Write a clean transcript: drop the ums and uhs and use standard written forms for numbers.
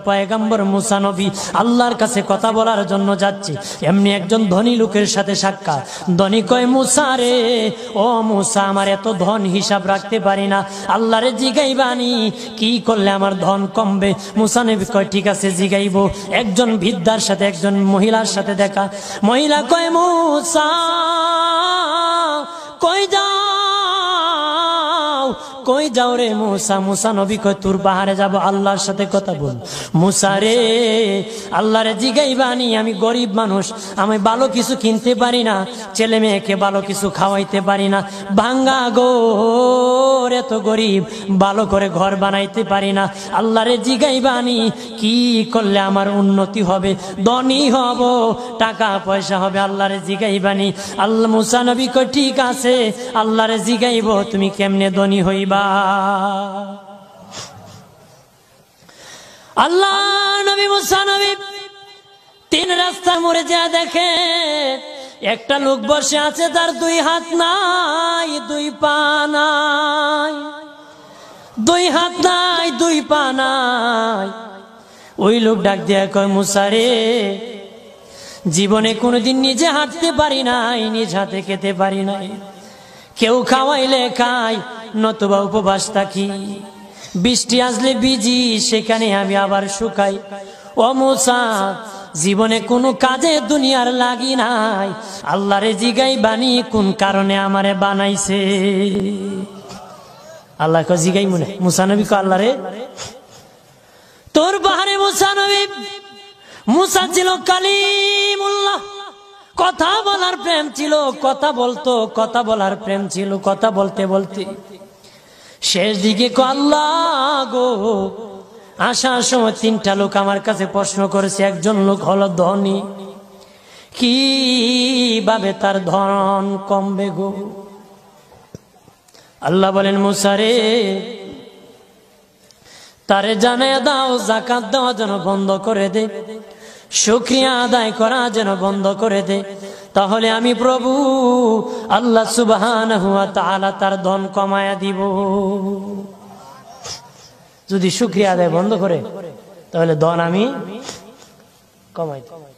পয়গম্বর মুসা নবী আল্লাহর কাছে কথা বলার জন্য যাচ্ছে, এমনি একজন ধনী লোকের সাথে সাক্ষাৎ। ধনী কয়, মুসা রে, ও মুসা, আমার এত ধন হিসাব রাখতে পারি না, আল্লাহরে জিগাইবানি কি করলে আমার ধন কমবে? মুসা নবী কয়, ঠিক আছে জিগাইব। একজন বৃদ্ধার সাথে একজন মহিলার সাথে দেখা। মহিলা কয়, মুসা কই যাও, কই যাও রে মুসা? মুসা নবী কয়, তোর পাহাড়ে যাব, আল্লাহর সাথে কথা বল। মুসা রে, আল্লাহরে জিগাইবানি, আমি গরিব মানুষ, আমি ভালো কিছু কিনতে পারি না, ছেলে মেয়েকে ভালো কিছু খাওয়াইতে পারি না, ভাঙ্গা ঘর, এত গরিব, ভালো করে ঘর বানাইতে পারি না, আল্লাহরে জিগাইবানি কি করলে আমার উন্নতি হবে, ধনী হব, টাকা পয়সা হবে, আল্লাহরে জিগাইবানি। আল্লাহ মুসা নবী কয়, ঠিক আছে, আল্লাহরে জিগাইব, তুমি কেমনে ধনী হইবা? আল্লাহ নবী মুসা নবী তিন রাস্তার মোড়ে যা দেখে একটা লোক বসে আছে, তার দুই হাত নাই, দুই পা নাই, দুই হাত নাই, দুই পা নাই। ওই লোক ডাক দিয়া কয়, মুসা রে, জীবনে কোনোদিন নিজে হাঁটতে পারি নাই, নিজ হাতে খেতে পারি নাই, কেউ খাওয়াইলে খাই, নতুবা উপবাস থাকি, বৃষ্টি আসলে ভিজি, সেখানে আমি আবার শুকাই। ও মুসা, জীবনে কোনো কাজে দুনিয়ার লাগি নাই, আল্লাহরে জিগাইবানি কোন কারণে আমারে বানাইছে? আল্লাহ কয়, জিগাই মনে। মুসা নবী কয়, আল্লাহরে তোর পাহাড়ে মুসা নবী, মুসা ছিল কালিমুল্লাহ, কথা বলার প্রেম ছিল, কথা বলতো, কথা বলার প্রেম ছিল। কথা বলতে বলতে শেষ দিকে আল্লাহ গো, আসার সময় তিনটা লোক আমার কাছে প্রশ্ন করেছে। একজন লোক হলো ধনী, কিভাবে তার ধন কমবে গো? আল্লাহ বলেন, মুসা রে, তারে জানায়া দাও, যাকাত দেওয়া যেন বন্ধ করে দে, শুকরিয়া আদায় করা যেন বন্ধ করে দে, তাহলে আমি প্রভু আল্লাহ সুবহানাহু ওয়া তাআলা তার ধন কমায়া দিব। যদি শুকরিয়া আদায় বন্ধ করে, তাহলে ধন আমি কমাই দেব।